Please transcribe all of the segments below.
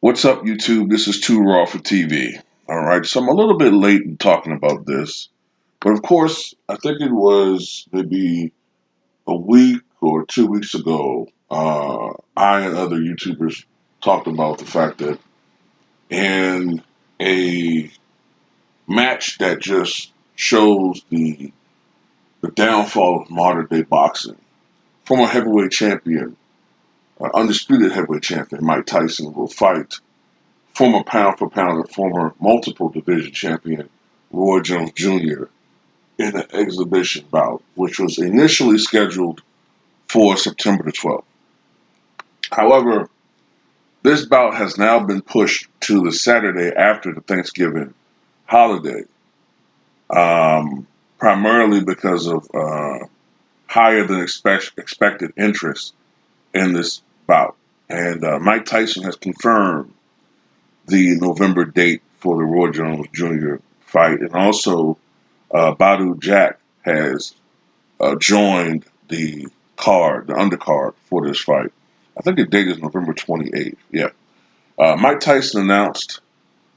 What's up, YouTube? This is Too Raw for TV. All right, so I'm a little bit late in talking about this, but of course, I think it was maybe a week or 2 weeks ago. I and other YouTubers talked about the fact that in a match that just shows the downfall of modern day boxing, former heavyweight champion, undisputed heavyweight champion Mike Tyson will fight former pound for pound and former multiple division champion Roy Jones Jr. in an exhibition bout, which was initially scheduled for September the 12th. However, this bout has now been pushed to the Saturday after the Thanksgiving holiday, primarily because of higher than expected interest in this bout. And Mike Tyson has confirmed the November date for the Roy Jones Jr. fight, and also Bout Jack has joined the card, the undercard for this fight. I think the date is November 28th. Yeah. Mike Tyson announced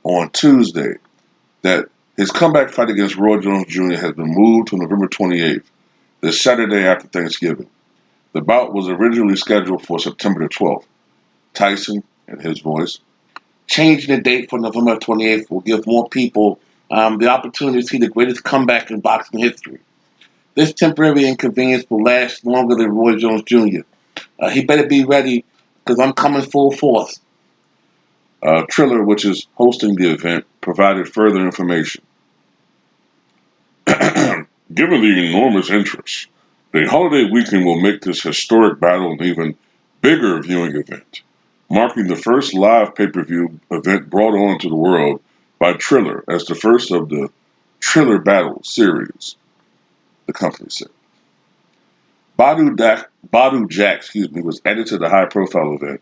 on Tuesday that his comeback fight against Roy Jones Jr. has been moved to November 28th, the Saturday after Thanksgiving. The bout was originally scheduled for September the 12th. Tyson, in his voice, changing the date for November 28th will give more people the opportunity to see the greatest comeback in boxing history. This temporary inconvenience will last longer than Roy Jones Jr. He better be ready because I'm coming full force. Triller, which is hosting the event, provided further information. Given the enormous interest, the holiday weekend will make this historic battle an even bigger viewing event, marking the first live pay-per-view event brought on to the world by Triller as the first of the Triller Battle series, the company said. Badu Jack, was added to the high-profile event.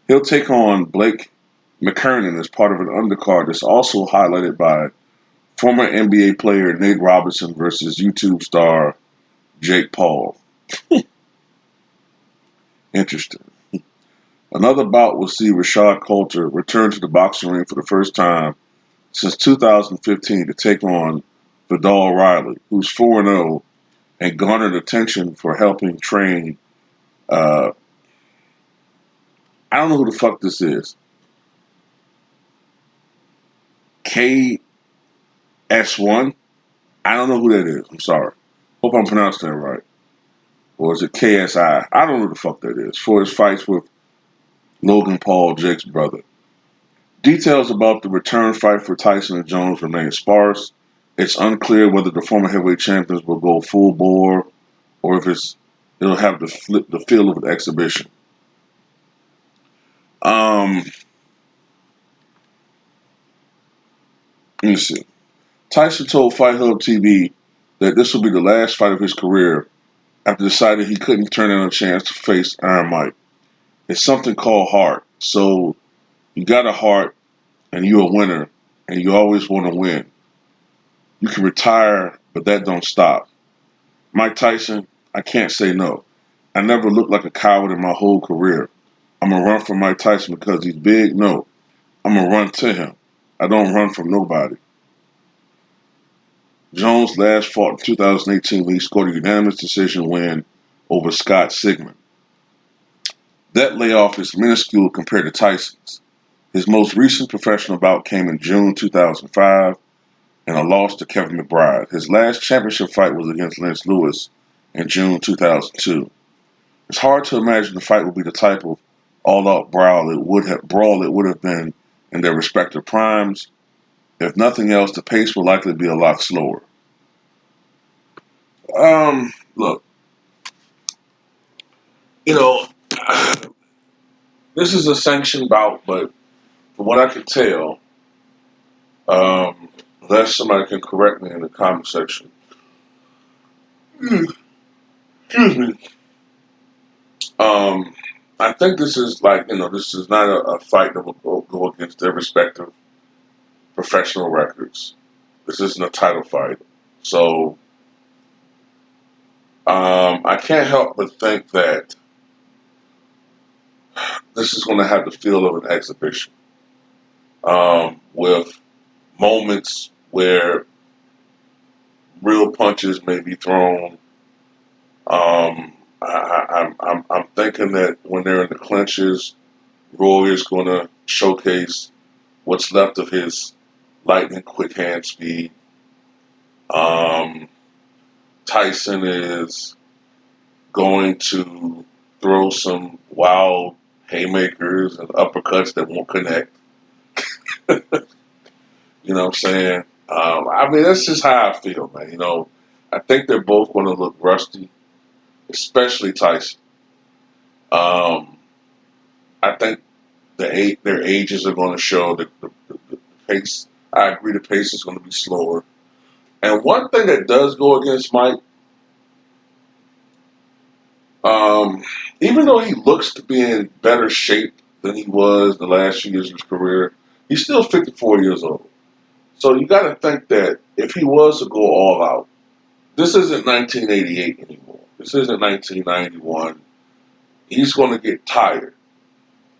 He'll take on Blake McKernan as part of an undercard that's also highlighted by former NBA player Nate Robinson versus YouTube star Jake Paul. Interesting. Another bout will see Rashad Coulter return to the boxing ring for the first time since 2015 to take on Vidal Riley, who's 4-0 and garnered attention for helping train. Uh, I don't know who the fuck this is. KS1? I don't know who that is. I'm sorry. Hope I'm pronouncing that right. Or is it KSI? I don't know who the fuck that is. For his fights with Logan Paul, Jake's brother. Details about the return fight for Tyson and Jones remain sparse. It's unclear whether the former heavyweight champions will go full bore or if it'll have the feel of an exhibition. Um, let me see. Tyson told Fight Hub TV that this will be the last fight of his career after deciding he couldn't turn down a chance to face Iron Mike. It's something called heart. So you got a heart and you're a winner and you always want to win. You can retire, but that don't stop. Mike Tyson, I can't say no. I never looked like a coward in my whole career. I'm gonna run from Mike Tyson because he's big? No. I'm gonna run to him. I don't run from nobody. Jones last fought in 2018 when he scored a unanimous decision win over Scott Sigmund. That layoff is minuscule compared to Tyson's. His most recent professional bout came in June 2005 and a loss to Kevin McBride. His last championship fight was against Lance Lewis in June 2002. It's hard to imagine the fight would be the type of all-out brawl it would have been in their respective primes. If nothing else, the pace will likely be a lot slower. Look, you know, this is a sanctioned bout, but from what I can tell, unless somebody can correct me in the comment section, excuse me. Um, I think this is this is not a fight that will go against their respective professional records. This isn't a title fight. So I can't help but think that this is going to have the feel of an exhibition. with moments where real punches may be thrown. I'm thinking that when they're in the clinches, Roy is going to showcase what's left of his lightning quick hand speed. Um, Tyson is going to throw some wild haymakers and uppercuts that won't connect. You know what I'm saying? I mean, that's just how I feel, man. I think they're both going to look rusty, especially Tyson. Um, I think their ages are going to show the pace. I agree, the pace is going to be slower. And one thing that does go against Mike, um, even though he looks to be in better shape than he was the last few years of his career, he's still 54 years old. So you got to think that if he was to go all out, this isn't 1988 anymore. This isn't 1991. He's going to get tired,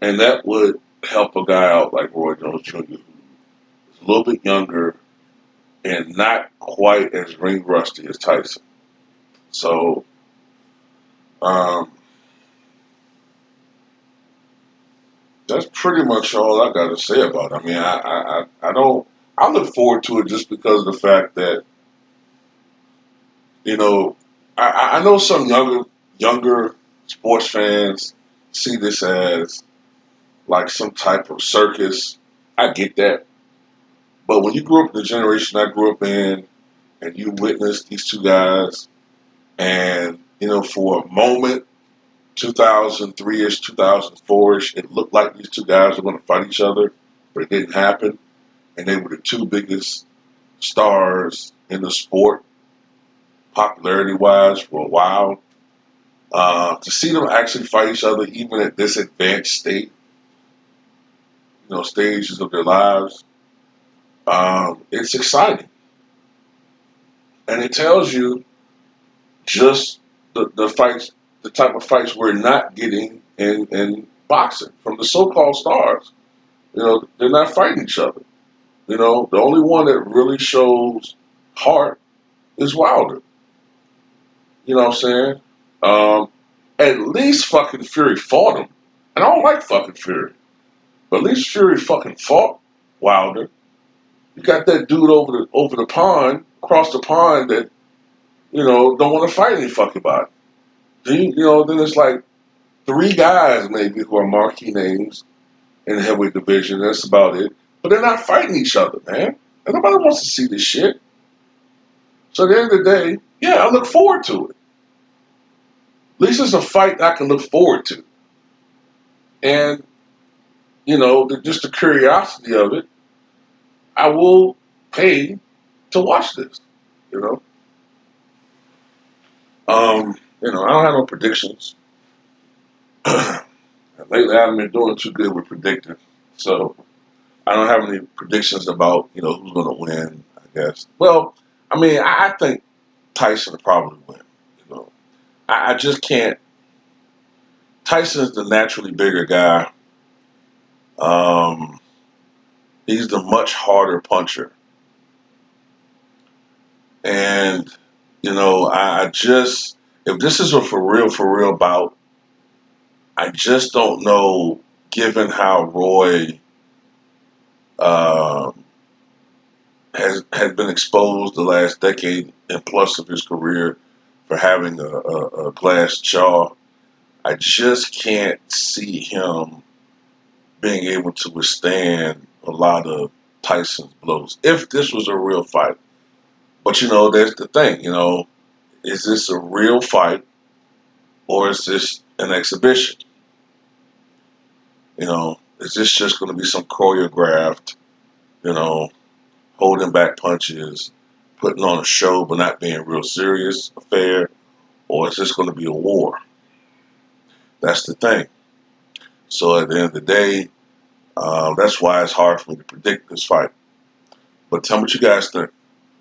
and that would help a guy out like Roy Jones Jr., who's a little bit younger and not quite as ring rusty as Tyson. So um, that's pretty much all I got to say about it. I mean, I don't. I look forward to it just because of the fact that you know I know some younger sports fans see this as like some type of circus. I get that, but when you grew up in the generation I grew up in, and you witnessed these two guys, and for a moment, 2003 ish, 2004 ish, it looked like these two guys were going to fight each other, but it didn't happen, and they were the two biggest stars in the sport, popularity wise, for a while. To see them actually fight each other, even at this advanced state, stages of their lives, it's exciting, and it tells you just the fights, the type of fights we're not getting in boxing from the so-called stars. They're not fighting each other. The only one that really shows heart is Wilder. You know what I'm saying? Um, at least fucking Fury fought him. And I don't like fucking Fury. But at least Fury fucking fought Wilder. You got that dude over the pond, across the pond that, don't want to fight any fucking body. Then it's like three guys maybe who are marquee names in the heavyweight division. That's about it. But they're not fighting each other, man. And nobody wants to see this shit. So at the end of the day, yeah, I look forward to it. At least it's a fight I can look forward to. And, just the curiosity of it, I will pay to watch this. You know. I don't have no predictions. Lately I haven't been doing too good with predicting. So I don't have any predictions about, who's gonna win, I guess. Well, I mean, I think Tyson will probably win. You know. I just can't. Tyson's the naturally bigger guy. Um, he's the much harder puncher. And, I just, if this is a for real bout, I just don't know, given how Roy um has been exposed the last decade and plus of his career for having a glass jaw. I just can't see him being able to withstand a lot of Tyson's blows if this was a real fight. But there's the thing. Is this a real fight or is this an exhibition? Is this just going to be some choreographed, you know, holding back punches, putting on a show but not being real serious affair, or is this going to be a war? That's the thing. So at the end of the day, that's why it's hard for me to predict this fight. But tell me what you guys think.